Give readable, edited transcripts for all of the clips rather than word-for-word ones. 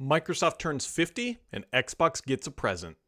Microsoft turns 50 and Xbox gets a present.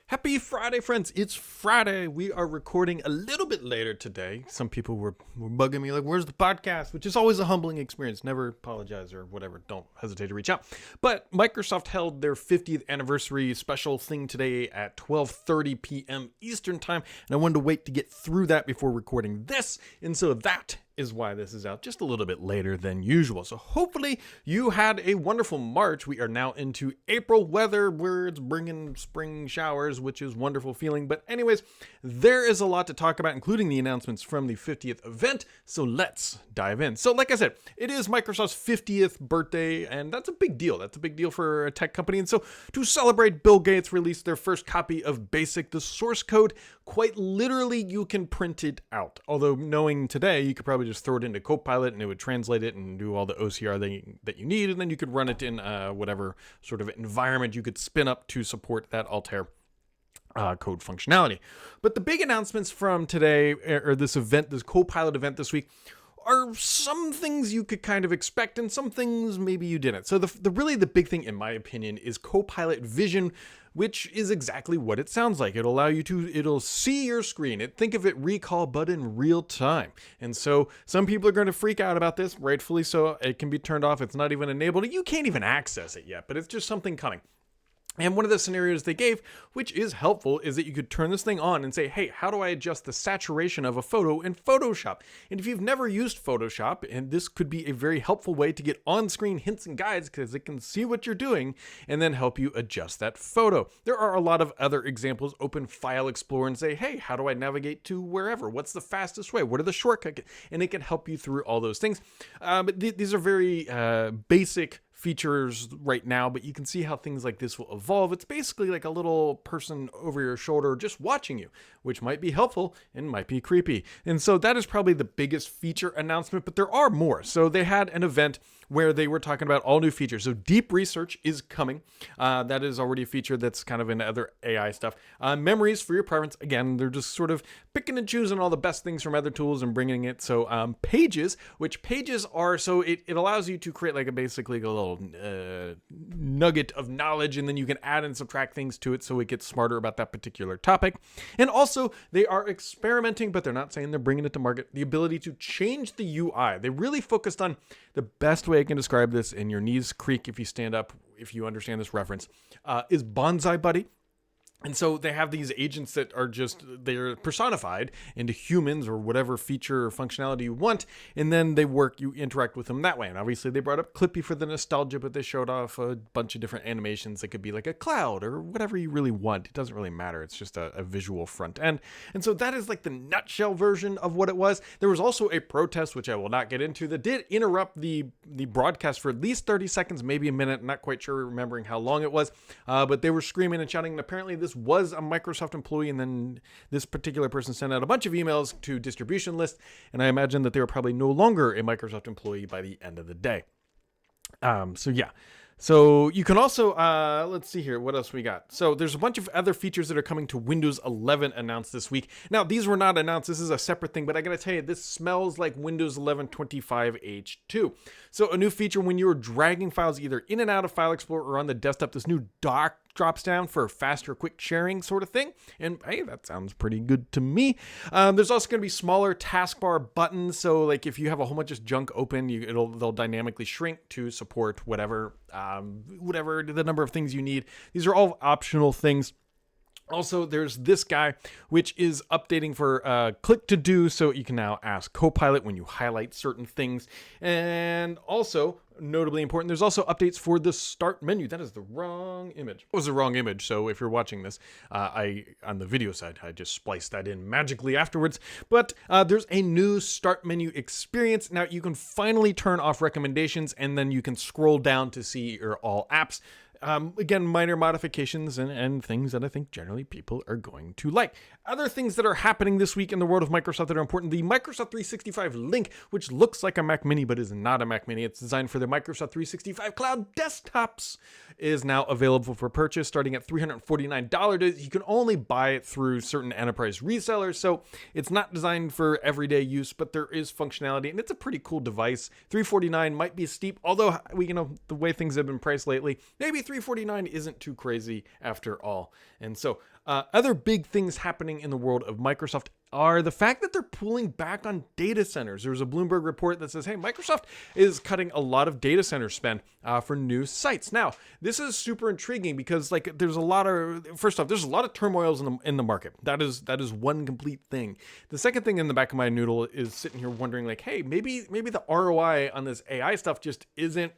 Happy Friday, friends. It's Friday. We are recording a little bit later today. Some people were bugging me like, where's the podcast? Which is always a humbling experience. Never apologize or whatever. Don't hesitate to reach out. But Microsoft held their 50th anniversary special thing today at 12:30 p.m. Eastern Time. And I wanted to wait to get through that before recording this. And so that is why this is out just a little bit later than usual. So hopefully you had a wonderful March. We are now into April weather where it's bringing spring showers, which is a wonderful feeling. But anyways, there is a lot to talk about, including the announcements from the 50th event. So let's dive in. So like I said, it is Microsoft's 50th birthday, and that's a big deal. That's a big deal for a tech company. And so to celebrate, Bill Gates released their first copy of BASIC, the source code. Quite literally, you can print it out. Although knowing today, you could probably just throw it into Copilot and it would translate it and do all the OCR that you need, and then you could run it in whatever sort of environment you could spin up to support that Altair code functionality. But the big announcements from today, or this event, this Copilot event this week, are some things you could kind of expect and some things maybe you didn't. So the really the big thing, in my opinion, is Copilot Vision, which is exactly what it sounds like. It'll see your screen. Think of it recall, but in real time. And so some people are going to freak out about this, rightfully so. It can be turned off. It's not even enabled. You can't even access it yet, but it's just something coming. And one of the scenarios they gave, which is helpful, is that you could turn this thing on and say, hey, how do I adjust the saturation of a photo in Photoshop? And if you've never used Photoshop, and this could be a very helpful way to get on-screen hints and guides because it can see what you're doing and then help you adjust that photo. There are a lot of other examples. Open File Explorer and say, hey, how do I navigate to wherever? What's the fastest way? What are the shortcuts? And it can help you through all those things. But these are very basic features right now, but you can see how things like this will evolve. It's basically like a little person over your shoulder just watching you, which might be helpful and might be creepy. And so that is probably the biggest feature announcement, but there are more. So they had an event where they were talking about all new features. So deep research is coming. That is already a feature that's kind of in other AI stuff. Memories for your preference. Again, they're just sort of picking and choosing all the best things from other tools and bringing it. So pages, which pages are, so it allows you to create like basically a little nugget of knowledge, and then you can add and subtract things to it so it gets smarter about that particular topic. And also they are experimenting, but they're not saying they're bringing it to market, the ability to change the UI. They really focused on the best way I can describe this, and your knees creak if you stand up, if you understand this reference, is Bonsai Buddy. And so they have these agents that are they're personified into humans or whatever feature or functionality you want. And then you interact with them that way. And obviously they brought up Clippy for the nostalgia, but they showed off a bunch of different animations that could be like a cloud or whatever you really want. It doesn't really matter. It's just a visual front end. And so that is like the nutshell version of what it was. There was also a protest, which I will not get into, that did interrupt the broadcast for at least 30 seconds, maybe a minute. Not quite sure remembering how long it was. But they were screaming and shouting. And apparently this was a Microsoft employee, and then this particular person sent out a bunch of emails to distribution lists, and I imagine that they were probably no longer a Microsoft employee by the end of the day. So you can also, let's see here, what else we got? So there's a bunch of other features that are coming to Windows 11 announced this week. Now, these were not announced. This is a separate thing, but I got to tell you, this smells like Windows 11 25H2. So a new feature when you're dragging files either in and out of File Explorer or on the desktop, this new dock drops down for faster, quick sharing sort of thing. And hey, that sounds pretty good to me. There's also going to be smaller taskbar buttons. So like if you have a whole bunch of junk open, they'll dynamically shrink to support whatever the number of things you need. These are all optional things. Also, there's this guy, which is updating for click to do, so you can now ask Copilot when you highlight certain things. And also, notably important, there's also updates for the start menu. That is the wrong image. It was the wrong image, so if you're watching this, on the video side, I just spliced that in magically afterwards. But there's a new start menu experience. Now, you can finally turn off recommendations, and then you can scroll down to see your all apps. again, minor modifications and things that I think generally people are going to like. Other things that are happening this week in the world of Microsoft that are important: the Microsoft 365 Link, which looks like a Mac Mini but is not a Mac Mini. It's designed for the Microsoft 365 cloud desktops, is now available for purchase starting at $349. You can only buy it through certain enterprise resellers, so it's not designed for everyday use, but there is functionality, and it's a pretty cool device. $349 might be steep, although the way things have been priced lately, maybe $349 isn't too crazy after all. And so other big things happening in the world of Microsoft are the fact that they're pulling back on data centers. There's a Bloomberg report that says, hey, Microsoft is cutting a lot of data center spend for new sites. Now, this is super intriguing because there's a lot of turmoils in the market. That is one complete thing. The second thing in the back of my noodle is sitting here wondering, hey, maybe the ROI on this AI stuff just isn't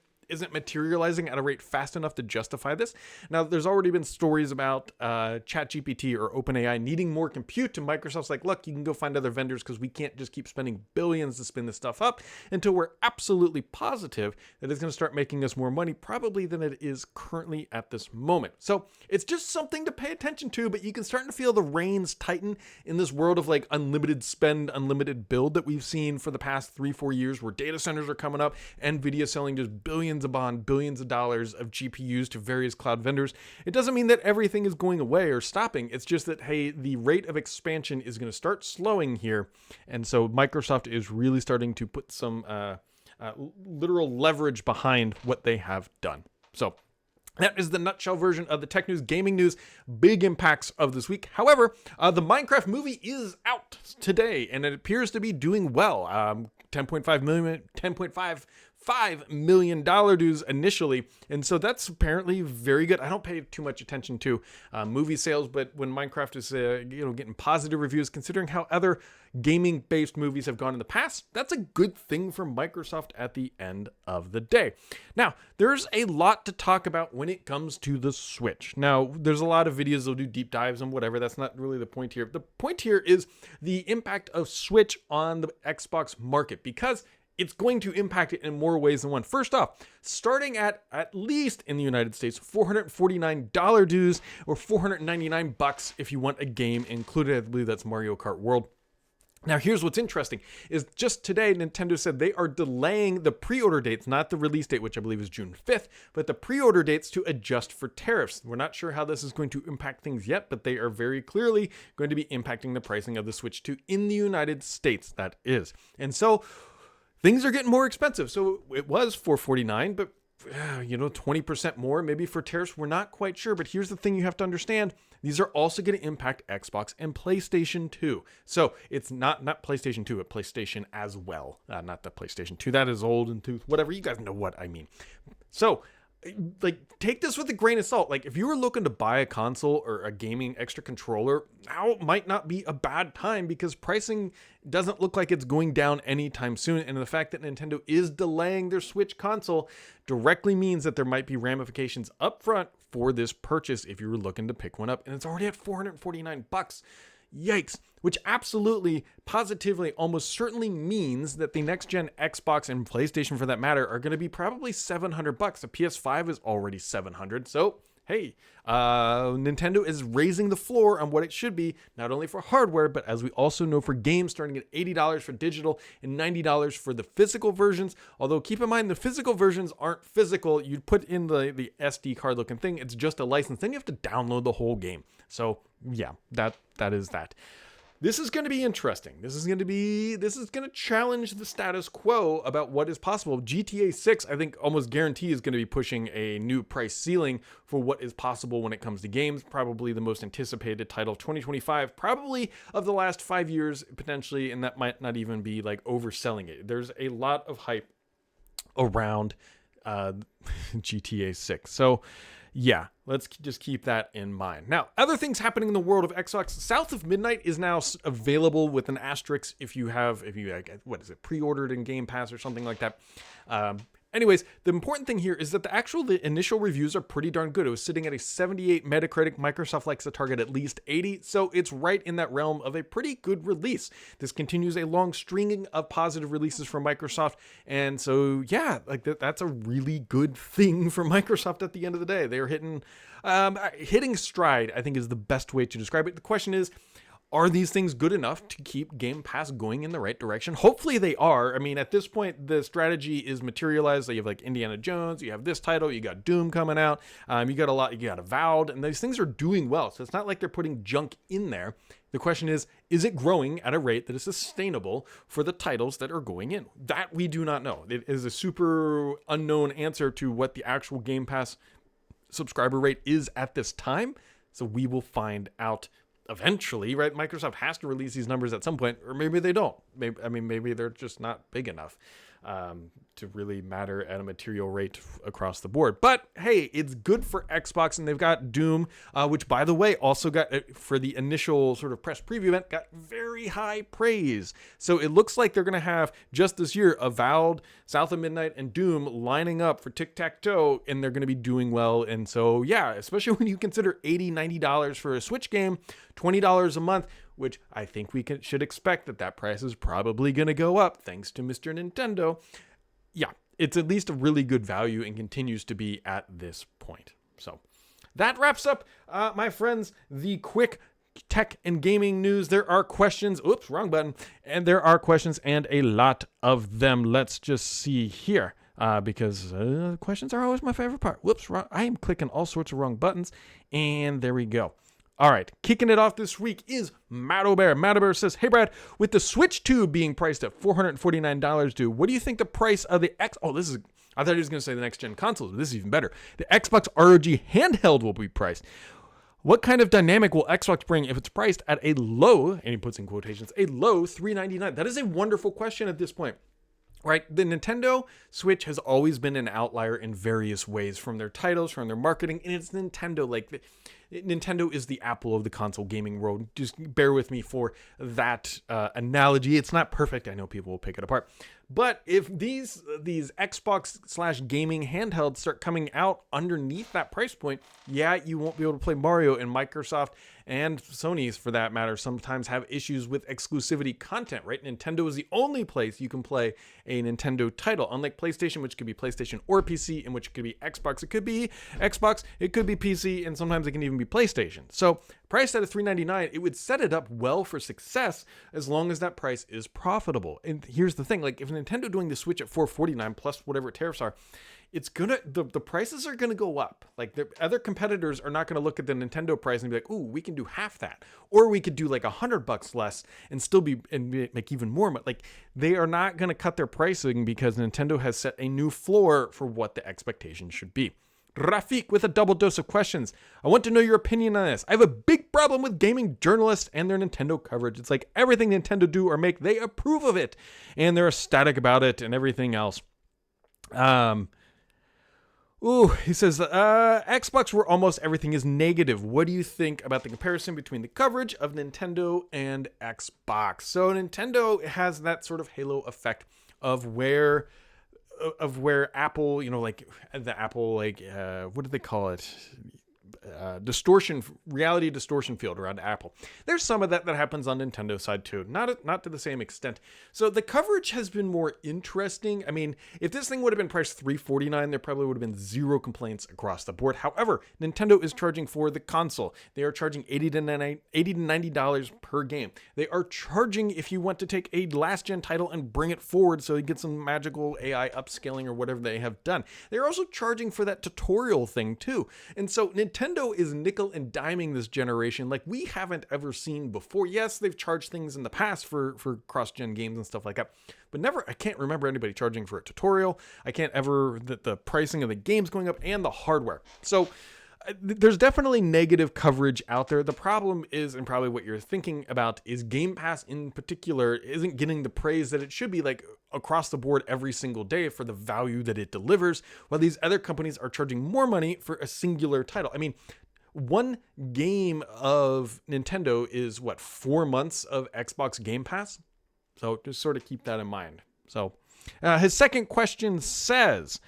materializing at a rate fast enough to justify this. Now, there's already been stories about ChatGPT or OpenAI needing more compute, to Microsoft's like, look, you can go find other vendors because we can't just keep spending billions to spin this stuff up until we're absolutely positive that it's going to start making us more money, probably than it is currently at this moment. So it's just something to pay attention to, but you can start to feel the reins tighten in this world of unlimited spend, unlimited build that we've seen for the past 3-4 years, where data centers are coming up, NVIDIA selling just billions of dollars of GPUs to various cloud vendors. It doesn't mean that everything is going away or stopping. It's just that, hey, the rate of expansion is going to start slowing here. And so Microsoft is really starting to put some literal leverage behind what they have done. So that is the nutshell version of the tech news, gaming news, big impacts of this week. However, the Minecraft movie is out today, and it appears to be doing well. $10.5 million dues initially, and so that's apparently very good. I don't pay too much attention to movie sales, but when Minecraft is getting positive reviews, considering how other gaming-based movies have gone in the past, that's a good thing for Microsoft at the end of the day. Now, there's a lot to talk about when it comes to the Switch. Now, there's a lot of videos that'll do deep dives and whatever. That's not really the point here. The point here is the impact of Switch on the Xbox market, because it's going to impact it in more ways than one. First off, starting at least in the United States, $449 dues, or $499 if you want a game included. I believe that's Mario Kart World. Now, here's what's interesting, is just today, Nintendo said they are delaying the pre-order dates, not the release date, which I believe is June 5th, but the pre-order dates to adjust for tariffs. We're not sure how this is going to impact things yet, but they are very clearly going to be impacting the pricing of the Switch 2 in the United States, that is. And so things are getting more expensive. So it was $449, but 20% more maybe for tariffs. We're not quite sure, but here's the thing you have to understand. These are also going to impact Xbox and PlayStation 2. So it's not PlayStation 2, but PlayStation as well. Not the PlayStation 2. That is old and tooth, whatever. You guys know what I mean. So take this with a grain of salt. If you were looking to buy a console or a gaming extra controller, now might not be a bad time, because pricing doesn't look like it's going down anytime soon. And the fact that Nintendo is delaying their Switch console directly means that there might be ramifications up front for this purchase if you were looking to pick one up. And it's already at $449. Yikes. Which absolutely, positively, almost certainly means that the next gen Xbox and PlayStation, for that matter, are going to be probably $700. A PS5 is already $700. So, hey, Nintendo is raising the floor on what it should be, not only for hardware, but as we also know, for games, starting at $80 for digital and $90 for the physical versions. Although keep in mind, the physical versions aren't physical. You put in the SD card looking thing. It's just a license. Then you have to download the whole game. So yeah, that is that. This is going to be interesting. This is going to challenge the status quo about what is possible. GTA 6, I think, almost guarantee is going to be pushing a new price ceiling for what is possible when it comes to games. Probably the most anticipated title of 2025, probably of the last 5 years, potentially, and that might not even be overselling it. There's a lot of hype around GTA 6. So yeah, let's just keep that in mind. Now, other things happening in the world of Xbox. South of Midnight is now available with an asterisk if you pre-ordered in Game Pass or something like that. Anyways, the important thing here is that the initial reviews are pretty darn good. It was sitting at a 78 Metacritic. Microsoft likes to target at least 80, so it's right in that realm of a pretty good release. This continues a long string of positive releases from Microsoft, and so yeah, like that's a really good thing for Microsoft at the end of the day. They're hitting stride, I think is the best way to describe it. The question is, are these things good enough to keep Game Pass going in the right direction? Hopefully they are. I mean, at this point, the strategy is materialized. So you have like Indiana Jones, you have this title, you got Doom coming out, you got Avowed, and these things are doing well. So it's not like they're putting junk in there. The question is it growing at a rate that is sustainable for the titles that are going in? That we do not know. It is a super unknown answer to what the actual Game Pass subscriber rate is at this time. So we will find out eventually, right? Microsoft has to release these numbers at some point, or maybe they don't. Maybe they're just not big enough to really matter at a material rate across the board. But hey, it's good for Xbox, and they've got Doom, which by the way also got, for the initial sort of press preview event, got very high praise. So it looks like they're going to have just this year Avowed, South of Midnight, and Doom lining up for tic-tac-toe, and they're going to be doing well. And so yeah, especially when you consider $80-$90 for a Switch game, $20 a month, which I think we should expect that price is probably going to go up thanks to Mr. Nintendo. Yeah, it's at least a really good value and continues to be at this point. So that wraps up, my friends, the quick tech and gaming news. There are questions. Oops, wrong button. And there are questions, and a lot of them. Let's just see here. Because questions are always my favorite part. Whoops, wrong. I am clicking all sorts of wrong buttons. And there we go. All right, kicking it off this week is Madobear. Madobear says, hey, Brad, with the Switch 2 being priced at $449, dude, what do you think the price of the I thought he was going to say the next-gen consoles, but this is even better. The Xbox ROG handheld will be priced. What kind of dynamic will Xbox bring if it's priced at a low, and he puts in quotations, a low $399? That is a wonderful question at this point. Right, the Nintendo Switch has always been an outlier in various ways, from their titles, from their marketing, and it's Nintendo. Nintendo is the Apple of the console gaming world. Just bear with me for that analogy. It's not perfect. I know people will pick it apart. But if these Xbox/gaming handhelds start coming out underneath that price point, yeah, you won't be able to play Mario, and Microsoft and Sony's, for that matter, sometimes have issues with exclusivity content, right? Nintendo is the only place you can play a Nintendo title, unlike PlayStation, which could be PlayStation or PC, and which could be Xbox. It could be Xbox, it could be PC, and sometimes it can even be PlayStation. So priced at a $399, it would set it up well for success as long as that price is profitable. And here's the thing, like if Nintendo doing the Switch at $449 plus whatever tariffs are, it's gonna the prices are gonna go up. Like the other competitors are not gonna look at the Nintendo price and be like, ooh, we can do half that, or we could do like $100 less and still make even more. But like they are not gonna cut their pricing because Nintendo has set a new floor for what the expectation should be. Rafik with a double dose of questions. I want to know your opinion on this. I have a big problem with gaming journalists and their Nintendo coverage. It's like everything Nintendo do or make, they approve of it, and they're ecstatic about it and everything else. He says, Xbox where almost everything is negative. What do you think about the comparison between the coverage of Nintendo and Xbox? So Nintendo has that sort of halo effect of where Apple, like the Apple, what do they call it? Reality distortion field around Apple. There's some of that happens on Nintendo side too, not to the same extent. So the coverage has been more interesting. I mean, if this thing would have been priced $349, there probably would have been zero complaints across the board. However, Nintendo is charging for the console. They are charging $80 to $90 per game. They are charging if you want to take a last gen title and bring it forward so you get some magical AI upscaling or whatever they have done. They're also charging for that tutorial thing too. And so Nintendo is nickel and diming this generation like we haven't ever seen before. Yes, they've charged things in the past for cross-gen games and stuff like that, but I can't remember anybody charging for a tutorial. I can't ever, the pricing of the games going up and the hardware. So there's definitely negative coverage out there. The problem is, and probably what you're thinking about, is Game Pass in particular isn't getting the praise that it should be, like across the board every single day for the value that it delivers, while these other companies are charging more money for a singular title. I mean, one game of Nintendo is 4 months of Xbox Game Pass? So just sort of keep that in mind. So his second question says,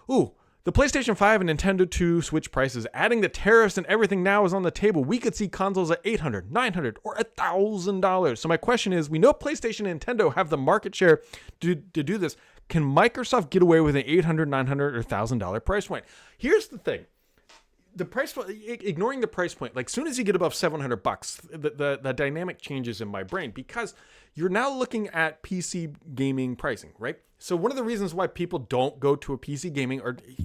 the PlayStation 5 and Nintendo 2 Switch prices, adding the tariffs and everything now is on the table. We could see consoles at $800, $900, or $1,000. So my question is, we know PlayStation and Nintendo have the market share to do this. Can Microsoft get away with an $800, $900, or $1,000 price point? Here's the thing. The price point, ignoring the price point, like soon as you get above $700, the dynamic changes in my brain, because you're now looking at PC gaming pricing, right? So one of the reasons why people don't go to a PC gaming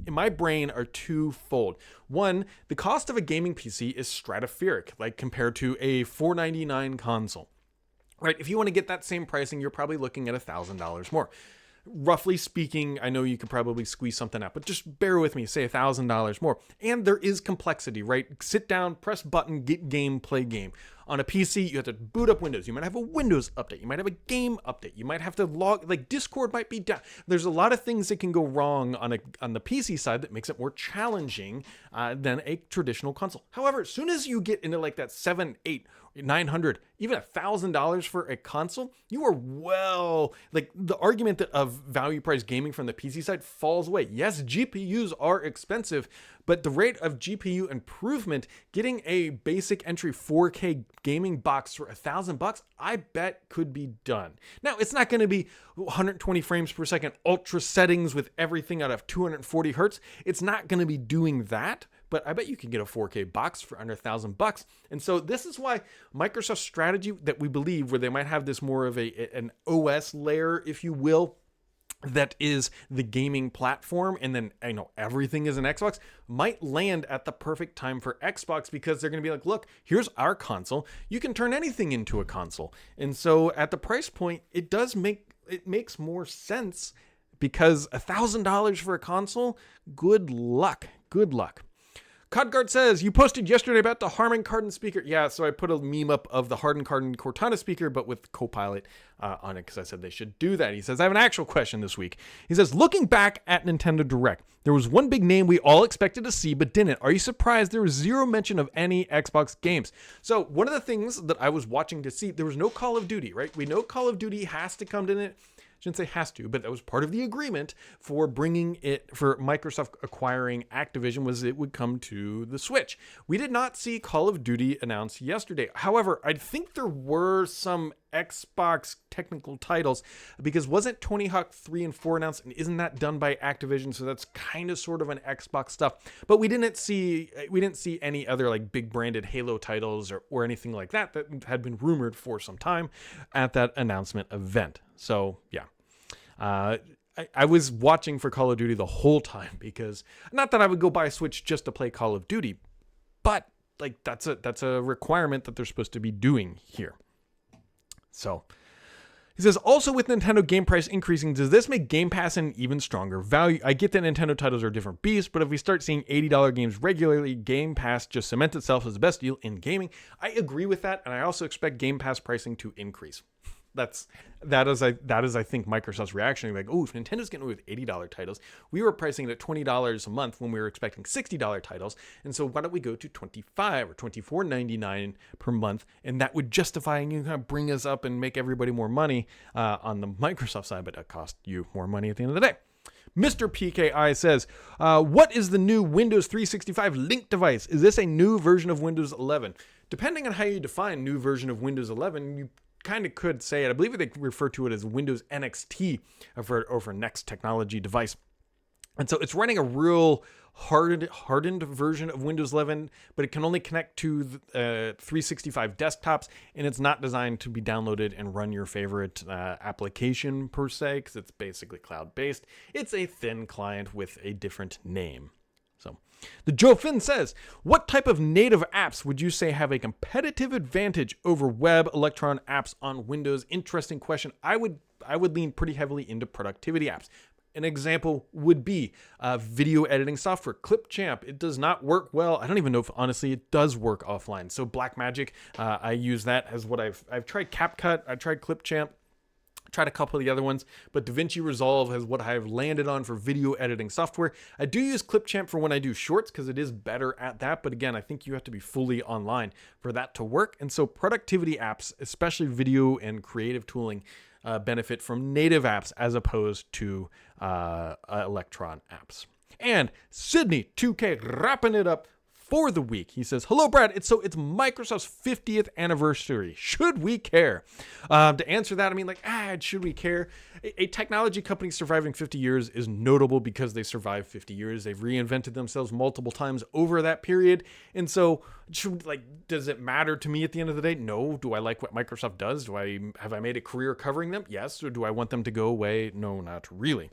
in my brain are twofold. One, the cost of a gaming PC is stratospheric, like compared to a $499 console, right? If you want to get that same pricing, you're probably looking at $1,000 more. Roughly speaking, I know you could probably squeeze something out, but just bear with me, say $1,000 more. And there is complexity, right? Sit down, press button, get game, play game. On a PC, you have to boot up Windows. You might have a Windows update. You might have a game update. You might have to log, like Discord might be down. There's a lot of things that can go wrong on the PC side that makes it more challenging than a traditional console. However, as soon as you get into like that $700, $800, $900, even $1,000 for a console, you are like the argument of value price gaming from the PC side falls away. Yes, GPUs are expensive, but the rate of GPU improvement, getting a basic entry 4K gaming box for $1,000, I bet could be done. Now, it's not going to be 120 frames per second ultra settings with everything out of 240 hertz. It's not going to be doing that, but I bet you can get a 4K box for under $1,000. And so this is why Microsoft's strategy that we believe, where they might have this more of an OS layer, if you will, that is the gaming platform, and then I know everything is an Xbox, might land at the perfect time for Xbox, because they're going to be like, look, here's our console. You can turn anything into a console. And so at the price point, it makes more sense, because $1,000 for a console, good luck. Codguard says, you posted yesterday about the Harman Kardon speaker. Yeah, so I put a meme up of the Harman Kardon Cortana speaker, but with Copilot on it, because I said they should do that. He says, I have an actual question this week. He says, looking back at Nintendo Direct, there was one big name we all expected to see, but didn't. Are you surprised there was zero mention of any Xbox games? So one of the things that I was watching to see, there was no Call of Duty, right? We know Call of Duty has to come to it. Shouldn't say has to, but that was part of the agreement for Microsoft acquiring Activision, was it would come to the Switch. We did not see Call of Duty announced yesterday. However, I think there were some Xbox technical titles, because wasn't Tony Hawk 3 and 4 announced, and isn't that done by Activision? So that's kind of sort of an Xbox stuff. But we didn't see any other like big branded Halo titles or anything like that had been rumored for some time at that announcement event. So yeah. I was watching for Call of Duty the whole time, because not that I would go buy a Switch just to play Call of Duty, but like that's a requirement that they're supposed to be doing here. So he says, also with Nintendo game price increasing, does this make Game Pass an even stronger value? I get that Nintendo titles are different beasts, but if we start seeing $80 games regularly, Game Pass just cements itself as the best deal in gaming. I agree with that, and I also expect Game Pass pricing to increase. That is I think Microsoft's reaction, like, oh, if Nintendo's getting away with $80 titles, we were pricing it at $20 a month when we were expecting $60 titles, and so why don't we go to $25 or $24.99 per month, and that would justify and kind of bring us up and make everybody more money on the Microsoft side, but it cost you more money at the end of the day. Mr. PKI says, what is the new Windows 365 Link device? Is this a new version of Windows 11? Depending on how you define new version of Windows 11, you kind of could say it. I believe they refer to it as Windows NXT over Next Technology device. And so it's running a real hardened version of Windows 11, but it can only connect to 365 desktops, and it's not designed to be downloaded and run your favorite application per se, because it's basically cloud-based. It's a thin client with a different name. So the Joe Finn says, what type of native apps would you say have a competitive advantage over web Electron apps on Windows? Interesting question. I would lean pretty heavily into productivity apps. An example would be video editing software, Clipchamp. It does not work well. I don't even know if honestly it does work offline. So Blackmagic, I use that as what I've tried CapCut, I tried Clipchamp. Tried a couple of the other ones, but DaVinci Resolve is what I've landed on for video editing software. I do use Clipchamp for when I do shorts, because it is better at that. But again, I think you have to be fully online for that to work. And so productivity apps, especially video and creative tooling, benefit from native apps as opposed to Electron apps. And Sydney 2K wrapping it up for the week. He says, hello, Brad. It's Microsoft's 50th anniversary. Should we care? To answer that, I mean, should we care? A technology company surviving 50 years is notable because they survived 50 years. They've reinvented themselves multiple times over that period. And so, does it matter to me at the end of the day? No. Do I like what Microsoft does? Have I made a career covering them? Yes. Or do I want them to go away? No, not really.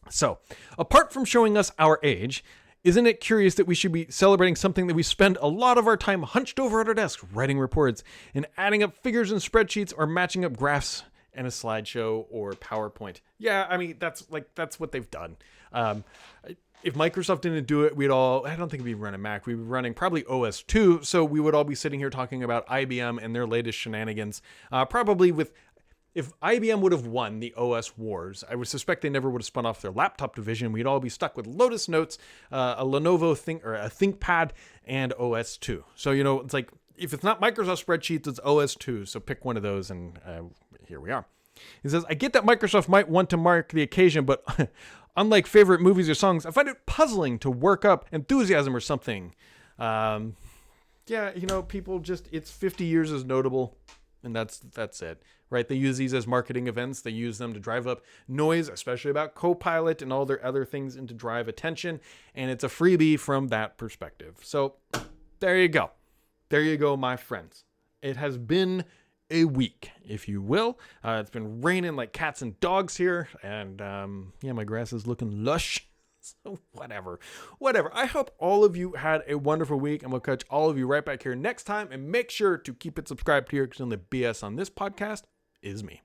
So, apart from showing us our age, isn't it curious that we should be celebrating something that we spend a lot of our time hunched over at our desk writing reports and adding up figures and spreadsheets or matching up graphs in a slideshow or PowerPoint? Yeah, I mean, that's what they've done. If Microsoft didn't do it, I don't think we'd be running Mac. We'd be running probably OS 2. So we would all be sitting here talking about IBM and their latest shenanigans, probably if IBM would have won the OS wars, I would suspect they never would have spun off their laptop division. We'd all be stuck with Lotus Notes, a Lenovo a ThinkPad, and OS 2. So, it's like, if it's not Microsoft spreadsheets, it's OS 2. So pick one of those, and here we are. He says, I get that Microsoft might want to mark the occasion, but unlike favorite movies or songs, I find it puzzling to work up enthusiasm or something. People it's 50 years is notable, and that's it. Right? They use these as marketing events. They use them to drive up noise, especially about Copilot and all their other things, and to drive attention. And it's a freebie from that perspective. So there you go. There you go, my friends. It has been a week, if you will. It's been raining like cats and dogs here. And my grass is looking lush. So whatever. I hope all of you had a wonderful week, and we'll catch all of you right back here next time. And make sure to keep it subscribed here, because the only BS on this podcast is me.